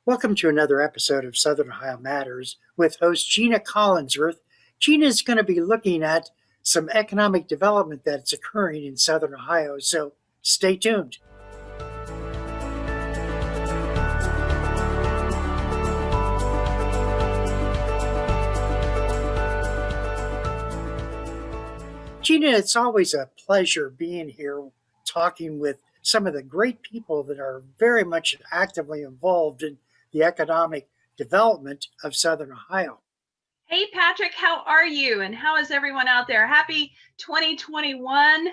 Welcome to another episode of Southern Ohio Matters with host Gina Collinsworth. Gina is going to be looking at some economic development that's occurring in Southern Ohio, so stay tuned. Gina, it's always a pleasure being here talking with some of the great people that are very much actively involved in the economic development of Southern Ohio. Hey, Patrick, how are you? And how is everyone out there? Happy 2021.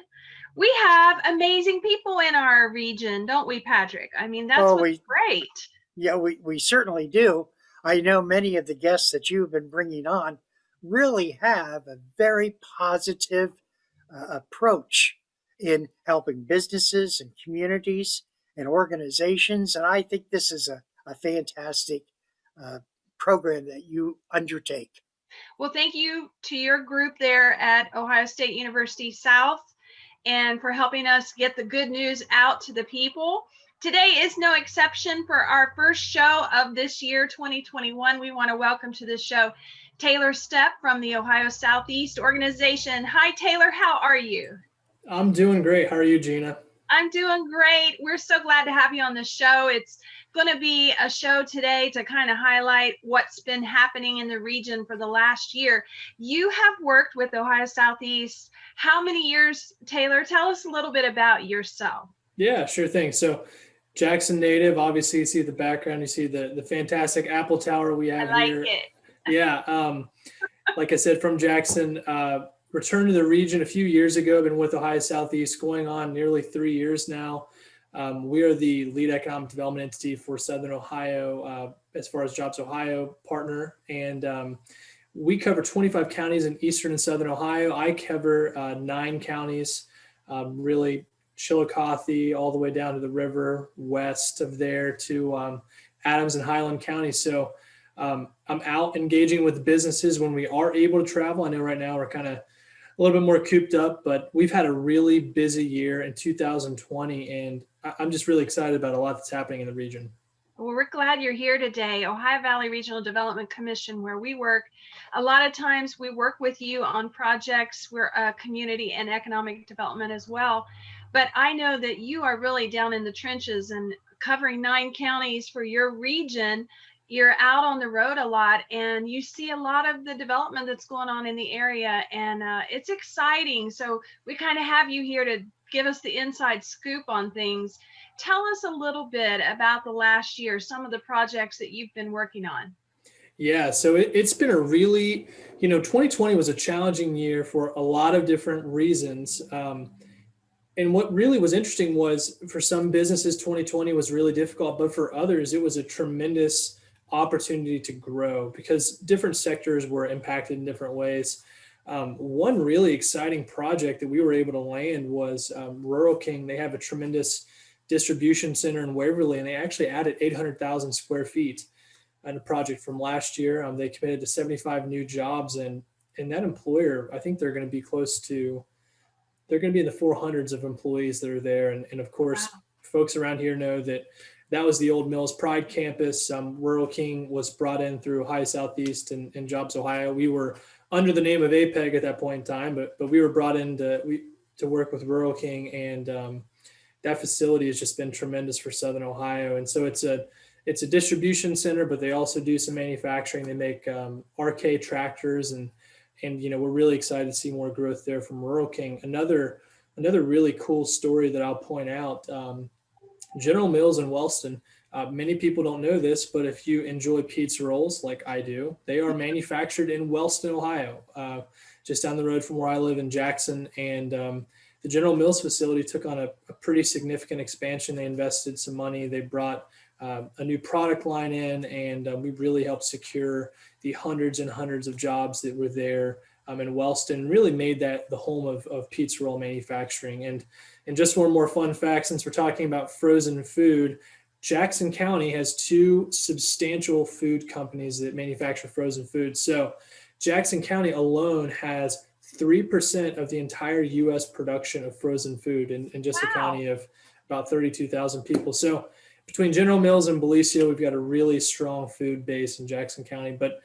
We have amazing people in our region, don't we, Patrick? I mean, that's great. Yeah, we certainly do. I know many of the guests that you've been bringing on really have a very positive approach in helping businesses and communities and organizations. And I think this is a fantastic program that you undertake. Well, thank you to your group there at Ohio State University South and for helping us get the good news out to the people. Today is no exception. For our first show of this year, 2021, we want to welcome to this show Taylor Stepp from the Ohio Southeast organization. Hi, Taylor. How are you? I'm doing great. How are you, Gina? I'm doing great. We're so glad to have you on the show. It's going to be a show today to kind of highlight what's been happening in the region for the last year. You have worked with Ohio Southeast. How many years, Taylor? Tell us a little bit about yourself. Yeah, sure thing. So Jackson native, obviously you see the background, you see the fantastic Apple Tower we have here. It. Yeah. Like I said, from Jackson, returned to the region a few years ago. Been with Ohio Southeast going on nearly 3 years now. We are the lead economic development entity for Southern Ohio as far as Jobs Ohio partner. And we cover 25 counties in Eastern and Southern Ohio. I cover 9 counties, really Chillicothe all the way down to the river, west of there to Adams and Highland County. So I'm out engaging with businesses when we are able to travel. I know right now we're kind of a little bit more cooped up, but we've had a really busy year in 2020, and I'm just really excited about a lot that's happening in the region. Well, we're glad you're here today. Ohio Valley Regional Development Commission, where we work, a lot of times we work with you on projects. We're community and economic development as well. But I know that you are really down in the trenches and covering 9 counties for your region. You're out on the road a lot and you see a lot of the development that's going on in the area, and it's exciting. So we kind of have you here to give us the inside scoop on things. Tell us a little bit about the last year, some of the projects that you've been working on. Yeah, so it's been a really, 2020 was a challenging year for a lot of different reasons. And what really was interesting was for some businesses, 2020 was really difficult, but for others, it was a tremendous opportunity to grow because different sectors were impacted in different ways. One really exciting project that we were able to land was Rural King. They have a tremendous distribution center in Waverly, and they actually added 800,000 square feet on a project from last year. They committed to 75 new jobs, and that employer, I think they're going to be they're going to be in the 400s of employees that are there. And of course, wow. Folks around here know that was the old Mills Pride campus. Rural King was brought in through Ohio Southeast and Jobs Ohio. We were under the name of APEG at that point in time, but we were brought in to work with Rural King, and that facility has just been tremendous for Southern Ohio. And so it's a distribution center, but they also do some manufacturing. They make RK tractors, and we're really excited to see more growth there from Rural King. Another really cool story that I'll point out, General Mills in Wellston. Many people don't know this, but if you enjoy pizza rolls like I do, they are manufactured in Wellston, Ohio, just down the road from where I live in Jackson. And the General Mills facility took on a pretty significant expansion. They invested some money. They brought a new product line in, and we really helped secure the hundreds and hundreds of jobs that were there in Wellston, really made that the home of pizza roll manufacturing. And just one more fun fact, since we're talking about frozen food, Jackson County has 2 substantial food companies that manufacture frozen food. So Jackson County alone has 3% of the entire U.S. production of frozen food in just a county of about 32,000 people. So between General Mills and Belicio, we've got a really strong food base in Jackson County, but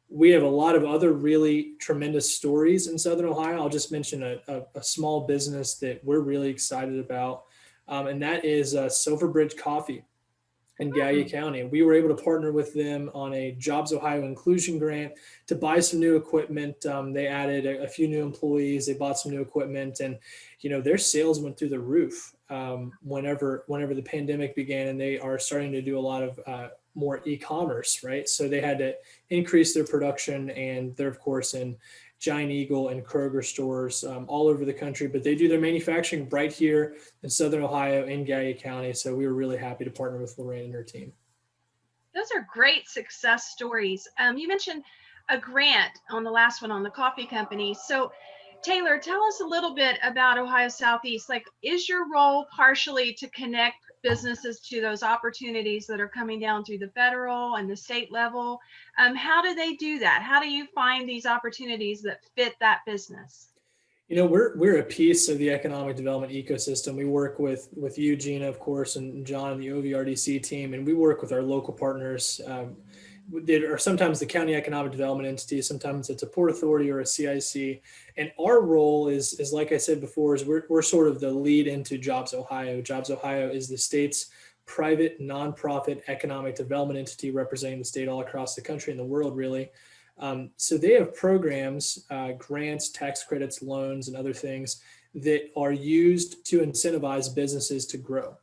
we have a lot of other really tremendous stories in Southern Ohio. I'll just mention a small business that we're really excited about, and that is Silverbridge Coffee in Gallia County. We were able to partner with them on a Jobs Ohio inclusion grant to buy some new equipment. They added a few new employees. They bought some new equipment, and their sales went through the roof whenever the pandemic began, and they are starting to do a lot of more e-commerce, right? So they had to increase their production, and they're of course in Giant Eagle and Kroger stores all over the country, but they do their manufacturing right here in Southern Ohio in Gallia County. So we were really happy to partner with Lorraine and her team. Those are great success stories. You mentioned a grant on the last one on the coffee company. So Taylor, tell us a little bit about Ohio Southeast. Like, is your role partially to connect businesses to those opportunities that are coming down through the federal and the state level? How do they do that? How do you find these opportunities that fit that business? We're a piece of the economic development ecosystem. We work with you, Gina, of course, and John and the OVRDC team, and we work with our local partners. That are sometimes the county economic development entity, sometimes it's a port authority or a CIC. And our role is like I said before, is we're sort of the lead into Jobs Ohio. Jobs Ohio is the state's private nonprofit economic development entity representing the state all across the country and the world, really. So they have programs, grants, tax credits, loans, and other things that are used to incentivize businesses to grow.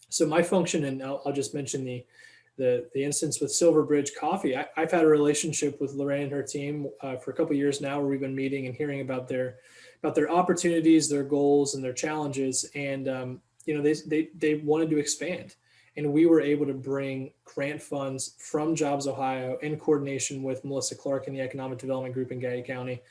So my function, and I'll just mention the instance with Silverbridge Coffee. I've had a relationship with Lorraine and her team for a couple of years now, where we've been meeting and hearing about their opportunities, their goals, and their challenges. And they wanted to expand, and we were able to bring grant funds from Jobs Ohio in coordination with Melissa Clark and the Economic Development Group in Gallia County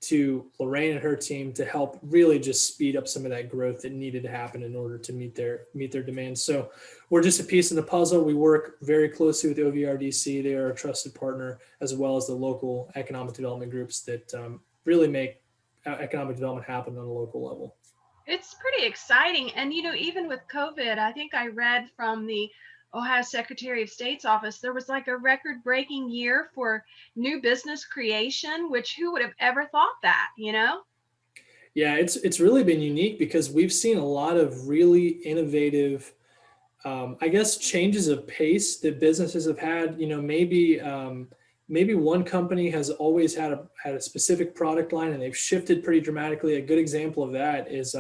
to Lorraine and her team to help really just speed up some of that growth that needed to happen in order to meet their demands. So we're just a piece in the puzzle. We work very closely with OVRDC. They are a trusted partner, as well as the local economic development groups that really make economic development happen on a local level. It's pretty exciting. And, even with COVID, I think I read from the Ohio Secretary of State's office, there was like a record-breaking year for new business creation, which who would have ever thought that, Yeah, it's really been unique because we've seen a lot of really innovative, changes of pace that businesses have had. Maybe one company has always had a specific product line, and they've shifted pretty dramatically. A good example of that is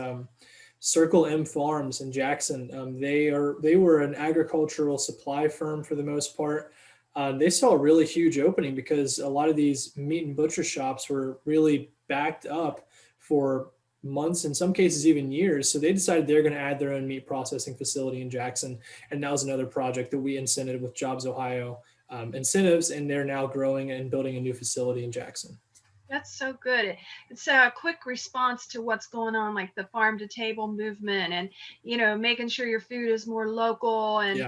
Circle M Farms in Jackson. They were an agricultural supply firm for the most part. They saw a really huge opening because a lot of these meat and butcher shops were really backed up for months, in some cases even years. So they decided they're going to add their own meat processing facility in Jackson. And that was another project that we incented with Jobs Ohio incentives, and they're now growing and building a new facility in Jackson. That's so good. It's a quick response to what's going on, like the farm to table movement, and making sure your food is more local. And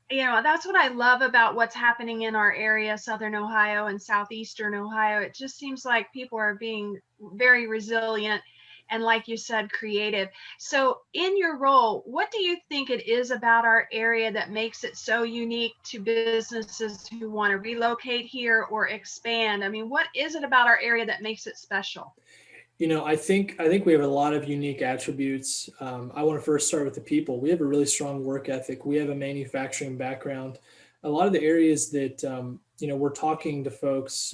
that's what I love about what's happening in our area, Southern Ohio and Southeastern Ohio. It just seems like people are being very resilient and, like you said, creative. So in your role, what do you think it is about our area that makes it so unique to businesses who want to relocate here or expand? I mean, what is it about our area that makes it special? I think we have a lot of unique attributes. I want to first start with the people. We have a really strong work ethic. We have a manufacturing background. A lot of the areas that we're talking to folks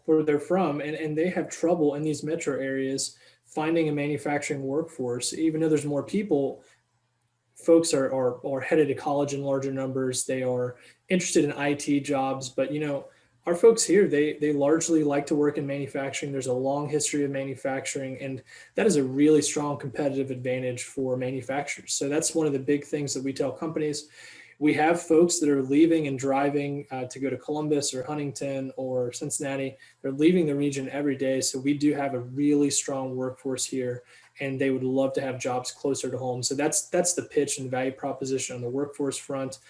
where they're from, and they have trouble in these metro areas finding a manufacturing workforce. Even though there's more people, folks are headed to college in larger numbers. They are interested in IT jobs, but our folks here, they largely like to work in manufacturing. There's a long history of manufacturing, and that is a really strong competitive advantage for manufacturers. So that's one of the big things that we tell companies. We have folks that are leaving and driving to go to Columbus or Huntington or Cincinnati. They're leaving the region every day. So we do have a really strong workforce here, and they would love to have jobs closer to home. So that's the pitch and the value proposition on the workforce front.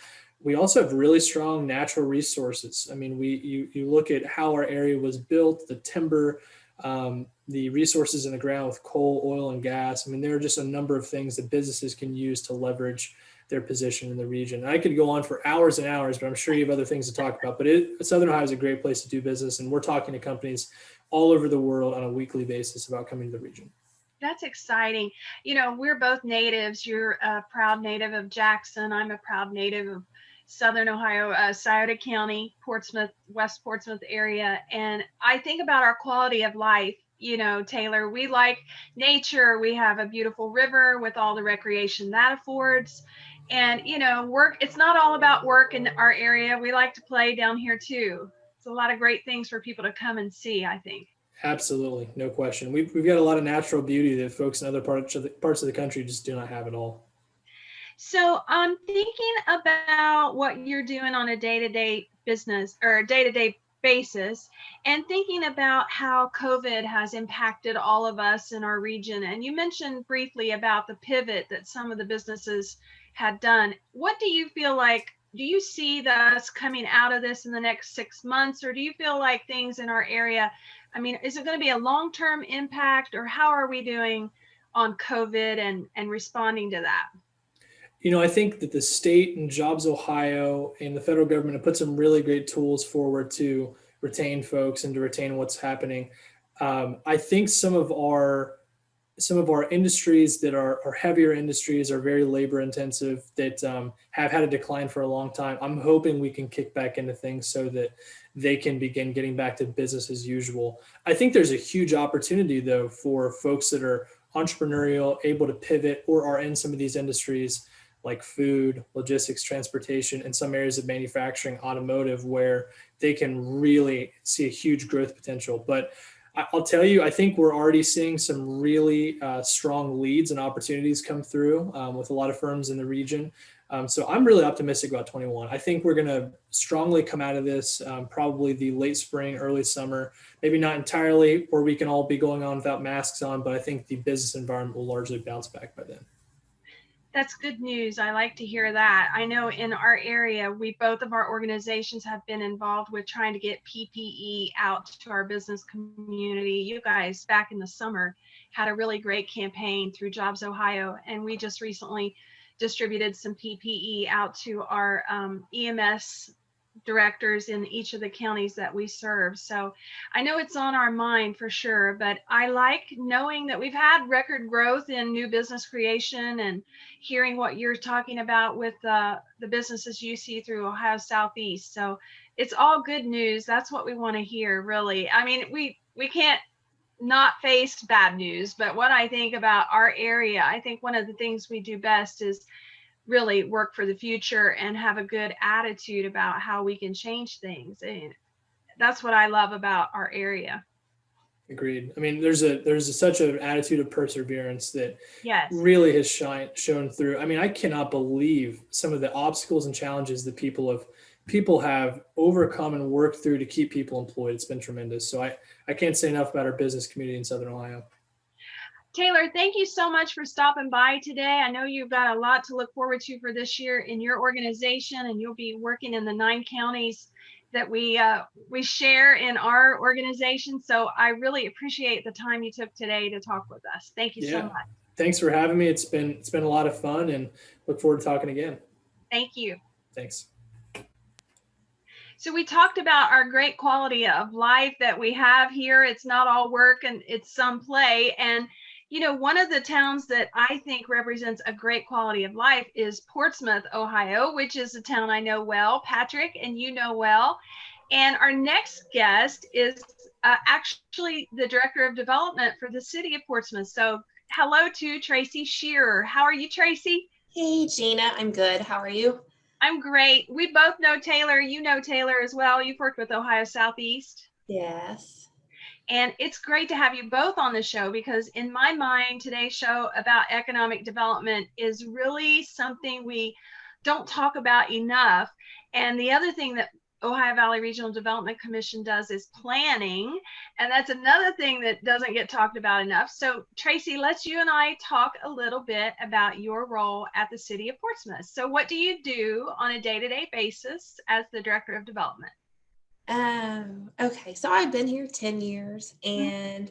We also have really strong natural resources. I mean, you look at how our area was built, the timber, the resources in the ground with coal, oil, and gas. I mean, there are just a number of things that businesses can use to leverage their position in the region. I could go on for hours and hours, but I'm sure you have other things to talk about. But Southern Ohio is a great place to do business, and we're talking to companies all over the world on a weekly basis about coming to the region. That's exciting. We're both natives. You're a proud native of Jackson. I'm a proud native of Southern Ohio, Scioto County, Portsmouth, West Portsmouth area. And I think about our quality of life. Taylor, we like nature. We have a beautiful river with all the recreation that affords. And, work, it's not all about work in our area. We like to play down here too. It's a lot of great things for people to come and see, I think. Absolutely. No question. We've got a lot of natural beauty that folks in other parts of the country just do not have at all. So I'm thinking about what you're doing on a day-to-day business or a day-to-day basis, and thinking about how COVID has impacted all of us in our region. And you mentioned briefly about the pivot that some of the businesses had done. What do you feel like? Do you see us coming out of this in the next 6 months, or do you feel like things in our area, is it going to be a long-term impact, or how are we doing on COVID and responding to that? I think that the state and Jobs Ohio and the federal government have put some really great tools forward to retain folks and to retain what's happening. I think some of our industries that are heavier industries are very labor intensive that have had a decline for a long time. I'm hoping we can kick back into things so that they can begin getting back to business as usual. I think there's a huge opportunity though for folks that are entrepreneurial, able to pivot, or are in some of these industries like food, logistics, transportation, and some areas of manufacturing, automotive, where they can really see a huge growth potential. But I'll tell you, I think we're already seeing some really strong leads and opportunities come through with a lot of firms in the region. So I'm really optimistic about 21. I think we're going to strongly come out of this probably the late spring, early summer, maybe not entirely where we can all be going on without masks on, but I think the business environment will largely bounce back by then. That's good news. I like to hear that. I know in our area, both of our organizations have been involved with trying to get PPE out to our business community. You guys back in the summer had a really great campaign through Jobs Ohio, and we just recently distributed some PPE out to our EMS directors in each of the counties that we serve. So I know it's on our mind for sure, but I like knowing that we've had record growth in new business creation and hearing what you're talking about with the businesses you see through Ohio Southeast. So it's all good news. That's what we want to hear, really. We can't not face bad news, but what I think about our area, I think one of the things we do best is really work for the future and have a good attitude about how we can change things. And that's what I love about our area. Agreed. There's such an attitude of perseverance that yes, really has shown through. I cannot believe some of the obstacles and challenges that people have overcome and worked through to keep people employed. It's been tremendous. So I can't say enough about our business community in Southern Ohio. Taylor, thank you so much for stopping by today. I know you've got a lot to look forward to for this year in your organization, and you'll be working in the 9 counties that we share in our organization. So I really appreciate the time you took today to talk with us. Thank you so much. Thanks for having me. It's been a lot of fun, and look forward to talking again. Thank you. Thanks. So we talked about our great quality of life that we have here. It's not all work and it's some play. And one of the towns that I think represents a great quality of life is Portsmouth, Ohio, which is a town I know well, Patrick, and you know well. And our next guest is actually the Director of Development for the City of Portsmouth. So hello to Tracy Shearer. How are you, Tracy? Hey, Gina. I'm good. How are you? I'm great. We both know Taylor. You know Taylor as well. You've worked with Ohio Southeast. Yes. And it's great to have you both on the show because in my mind, today's show about economic development is really something we don't talk about enough. And the other thing that Ohio Valley Regional Development Commission does is planning. And that's another thing that doesn't get talked about enough. So Tracy, let's you and I talk a little bit about your role at the City of Portsmouth. So what do you do on a day-to-day basis as the Director of Development? Okay, so I've been here 10 years and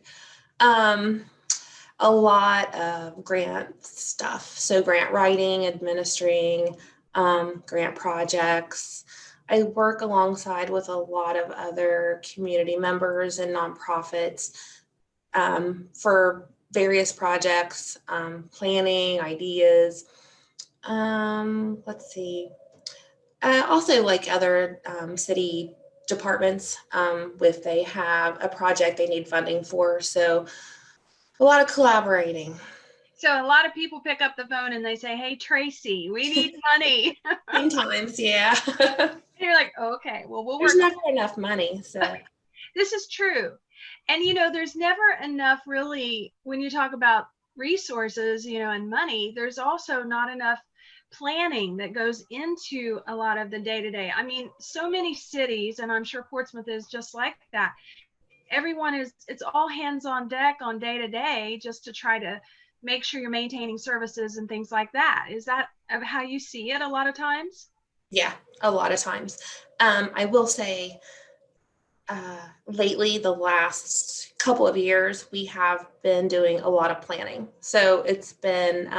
a lot of grant stuff. So grant writing, administering, grant projects. I work alongside with a lot of other community members and nonprofits for various projects, planning, ideas. Let's see. Also like other city departments, if they have a project they need funding for. So a lot of collaborating. So a lot of people pick up the phone and they say, "Hey, Tracy, we need money." Sometimes, yeah. And you're like, oh, "Okay, well, we'll There's work." never enough money. So This is true. And, there's never enough really, when you talk about resources, and money, there's also not enough planning that goes into a lot of the day-to-day. I mean, so many cities, and I'm sure Portsmouth is just like that. It's all hands on deck on day to day just to try to make sure you're maintaining services and things like that. Is that how you see it a lot of times? yeah, a lot of times. I will say lately, the last couple of years, we have been doing a lot of planning. So it's been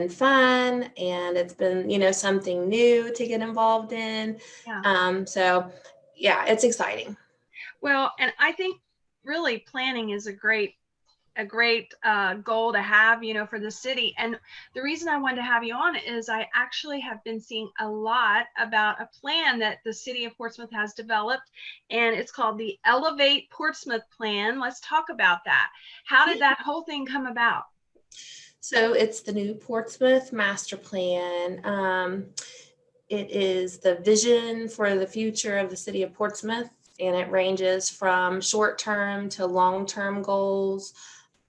fun, and it's been, something new to get involved in. Yeah. So yeah, it's exciting. Well, and I think really planning is a great goal to have, for the city. And the reason I wanted to have you on is I actually have been seeing a lot about a plan that the city of Portsmouth has developed, and it's called the Elevate Portsmouth Plan. Let's talk about that. How did that whole thing come about? So it's the new Portsmouth Master Plan. It is the vision for the future of the city of Portsmouth, and it ranges from short-term to long-term goals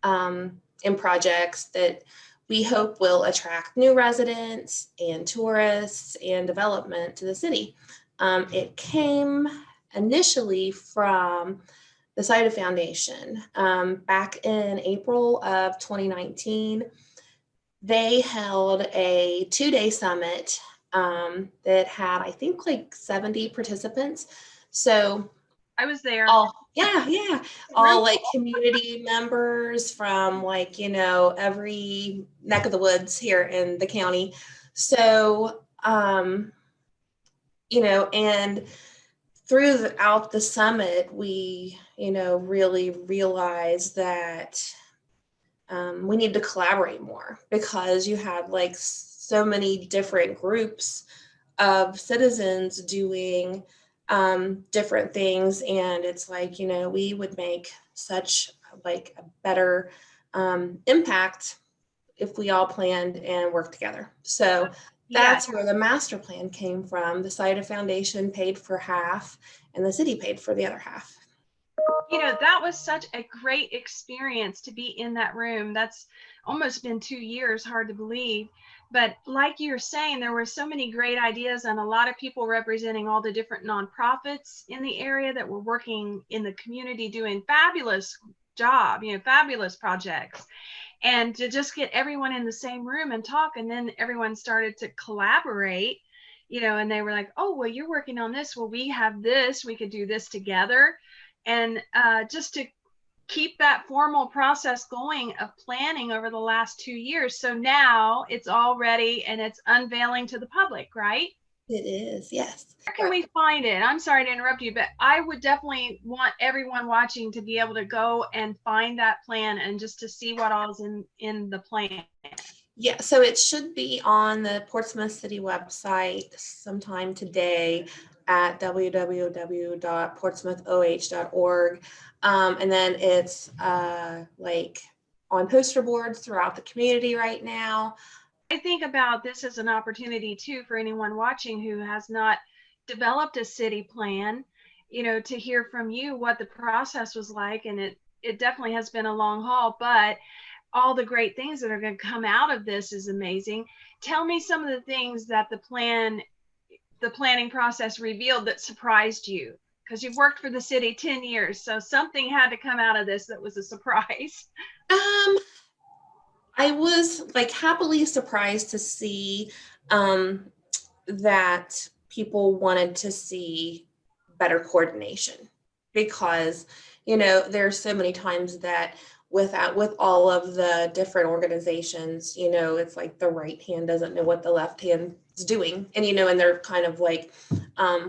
and projects that we hope will attract new residents and tourists and development to the city. It came initially from the Cider Foundation. Back in April of 2019, they held a 2-day summit that had, I think, like 70 participants. So I was there. Yeah. All like community members from every neck of the woods here in the county. So, and throughout the summit, we, really realized that we need to collaborate more, because you had like so many different groups of citizens doing different things, and it's like, we would make such like a better impact if we all planned and worked together. So that's where the master plan came from. The Cider Foundation paid for half, and the city paid for the other half. That was such a great experience to be in that room. That's almost been 2 years, hard to believe. But like you're saying, there were so many great ideas, and a lot of people representing all the different nonprofits in the area that were working in the community doing fabulous job, fabulous projects. And to just get everyone in the same room and talk, and then everyone started to collaborate, and they were like, "Oh, well, you're working on this. Well, we have this, we could do this together." And just to keep that formal process going of planning over the last 2 years. So now it's all ready and it's unveiling to the public, right? It is, yes. Where can we find it? I'm sorry to interrupt you, but I would definitely want everyone watching to be able to go and find that plan and just to see what all is in the plan. Yeah, so it should be on the Portsmouth City website sometime today at www.portsmouthoh.org. And then it's like on poster boards throughout the community right now. I think about this as an opportunity too for anyone watching who has not developed a city plan, to hear from you what the process was like. And it definitely has been a long haul, but all the great things that are going to come out of this is amazing. Tell me some of the things that the planning process revealed that surprised you, because you've worked for the city 10 years. So something had to come out of this that was a surprise. I was like happily surprised to see that people wanted to see better coordination, because, there's so many times that with all of the different organizations, it's like the right hand doesn't know what the left hand is doing. And, and they're kind of like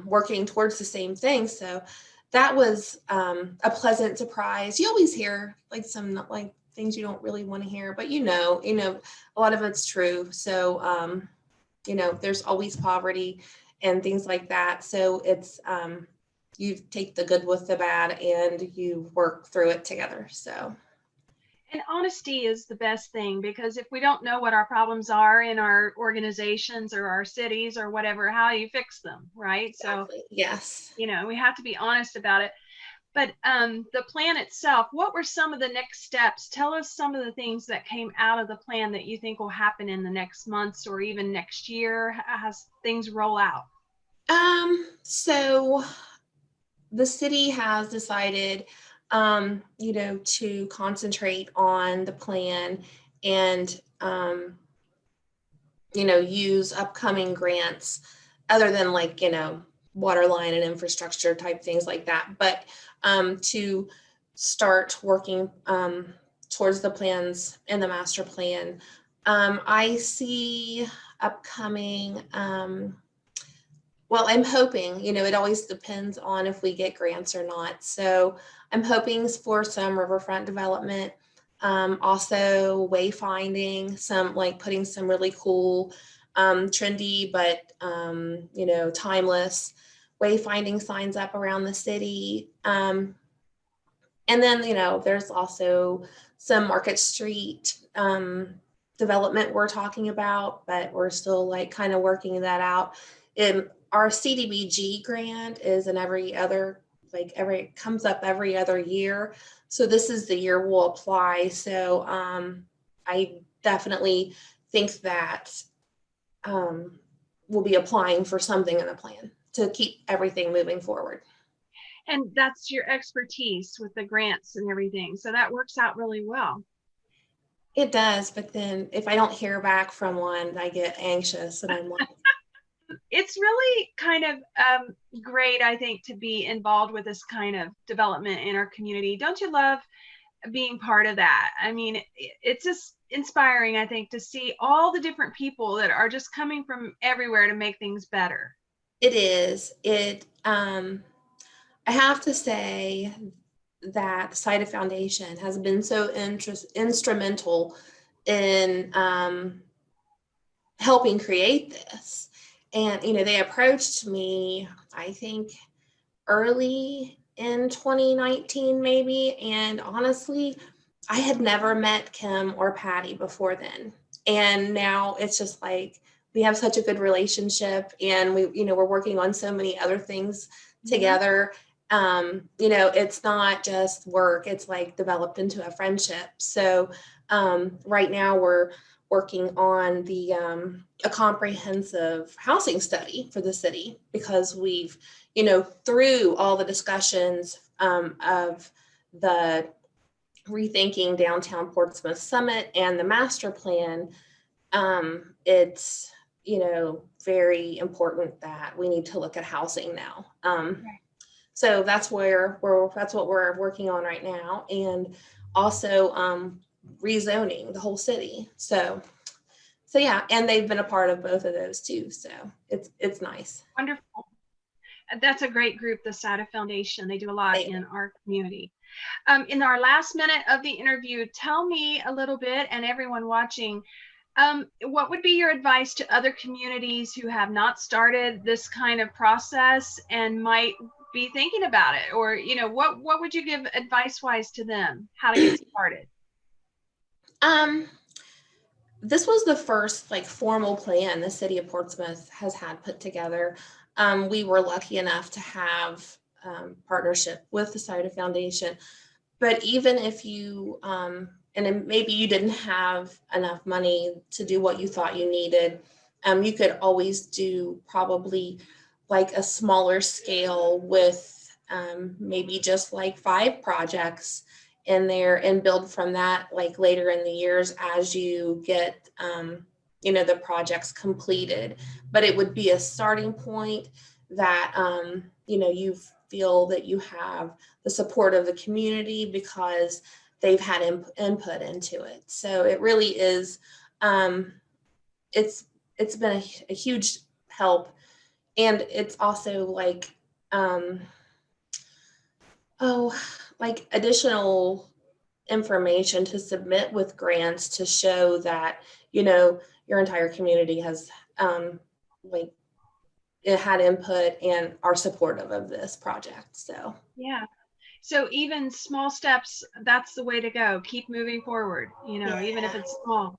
working towards the same thing. So that was a pleasant surprise. You always hear like some like things you don't really want to hear, but a lot of it's true. So, there's always poverty and things like that. So it's, you take the good with the bad and you work through it together. So. And honesty is the best thing, because if we don't know what our problems are in our organizations or our cities or whatever, how do you fix them, right? Exactly. So, yes, we have to be honest about it. But the plan itself, what were some of the next steps? Tell us some of the things that came out of the plan that you think will happen in the next months or even next year as things roll out. So the city has decided, to concentrate on the plan and, use upcoming grants other than like, water line and infrastructure type things like that. But to start working towards the plans in the master plan. I see upcoming, well, I'm hoping, it always depends on if we get grants or not. So I'm hoping for some riverfront development, also wayfinding, some like putting some really cool, trendy, but, timeless wayfinding signs up around the city. And then, there's also some Market Street development we're talking about, but we're still like kind of working that out. Our CDBG grant is it comes up every other year. So this is the year we'll apply. So I definitely think that we'll be applying for something in the plan to keep everything moving forward. And that's your expertise with the grants and everything. So that works out really well. It does. But then if I don't hear back from one, I get anxious and I'm like, it's really kind of great, I think, to be involved with this kind of development in our community. Don't you love being part of that? I mean, it's just inspiring, I think, to see all the different people that are just coming from everywhere to make things better. It is. I have to say that the Sida Foundation has been so instrumental in helping create this. And, they approached me, I think, early in 2019, maybe. And honestly, I had never met Kim or Patty before then. And now it's just like, we have such a good relationship and we're working on so many other things together. It's not just work, it's like developed into a friendship. So right now we're working on a comprehensive housing study for the city, because we've, through all the discussions of the Rethinking Downtown Portsmouth Summit and the master plan, it's, very important that we need to look at housing now. So that's what we're working on right now. And also rezoning the whole city. So yeah, and they've been a part of both of those too. So it's nice. Wonderful. That's a great group, the Sida Foundation. They do a lot in our community. In our last minute of the interview, tell me a little bit, and everyone watching, what would be your advice to other communities who have not started this kind of process and might be thinking about it? Or, what would you give advice-wise to them, how to get started? This was the first formal plan the city of Portsmouth has had put together. We were lucky enough to have partnership with the Sida Foundation, but even if you and maybe you didn't have enough money to do what you thought you needed, you could always do probably a smaller scale with maybe just 5 projects in there and build from that later in the years as you get the projects completed. But it would be a starting point that you feel that you have the support of the community, because they've had input into it. So it really is, it's been a huge help. And it's also like, like additional information to submit with grants to show that, your entire community has, like, it had input and are supportive of this project. So Yeah. So even small steps, that's the way to go. Keep moving forward, even if it's small.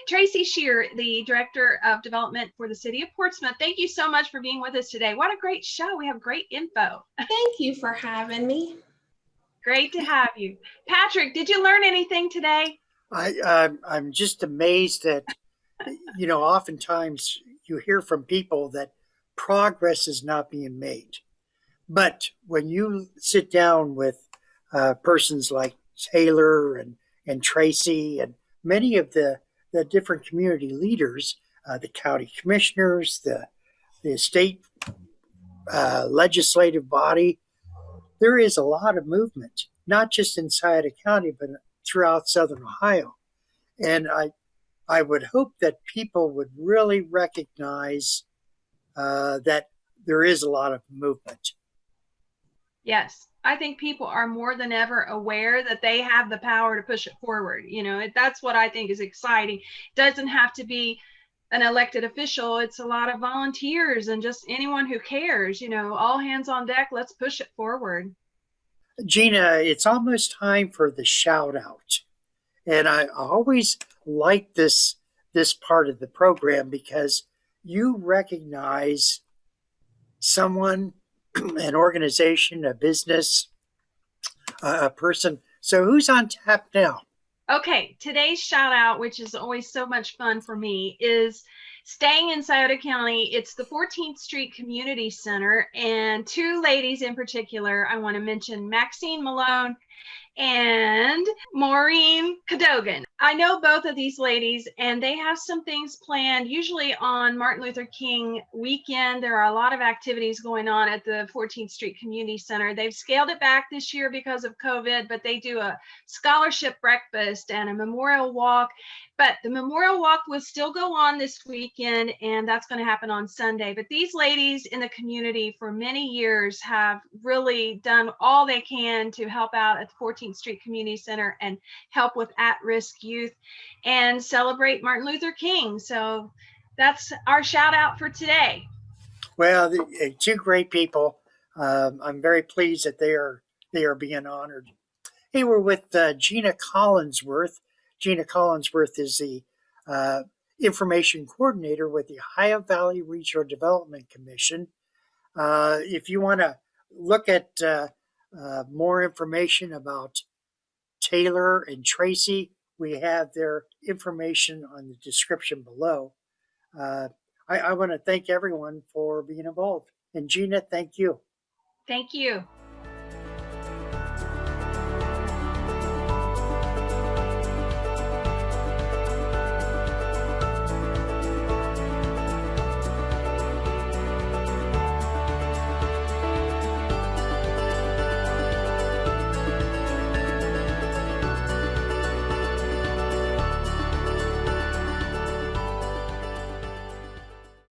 Tracy Shearer, the Director of Development for the City of Portsmouth, thank you so much for being with us today. What a great show. We have great info. Thank you for having me. Great to have you. Patrick, did you learn anything today? I'm just amazed that, oftentimes you hear from people that progress is not being made. But when you sit down with persons like Taylor and Tracy and many of the different community leaders, the county commissioners, the state legislative body, there is a lot of movement, not just inside a county, but throughout Southern Ohio. And I would hope that people would really recognize that there is a lot of movement. Yes, I think people are more than ever aware that they have the power to push it forward. That's what I think is exciting. It doesn't have to be an elected official. It's a lot of volunteers and just anyone who cares, all hands on deck. Let's push it forward. Gina, it's almost time for the shout out. And I always like this part of the program because you recognize someone, an organization, a business, a person. So who's on tap now? Okay, today's shout out, which is always so much fun for me, is staying in Scioto County. It's the 14th Street Community Center, and two ladies in particular I want to mention, Maxine Malone and Maureen Cadogan. I know both of these ladies, and they have some things planned. Usually on Martin Luther King weekend, there are a lot of activities going on at the 14th Street Community Center. They've scaled it back this year because of COVID, but they do a scholarship breakfast and a memorial walk. But the memorial walk will still go on this weekend, and that's going to happen on Sunday. But these ladies in the community for many years have really done all they can to help out at the 14th Street Community Center and help with at-risk youth and celebrate Martin Luther King. So that's our shout out for today. Well, two great people. I'm very pleased that they are being honored. Hey, we're with Gina Collinsworth. Gina Collinsworth is the Information Coordinator with the Ohio Valley Regional Development Commission. If you want to look at more information about Taylor and Tracy, we have their information on the description below. I want to thank everyone for being involved. And Gina, thank you. Thank you.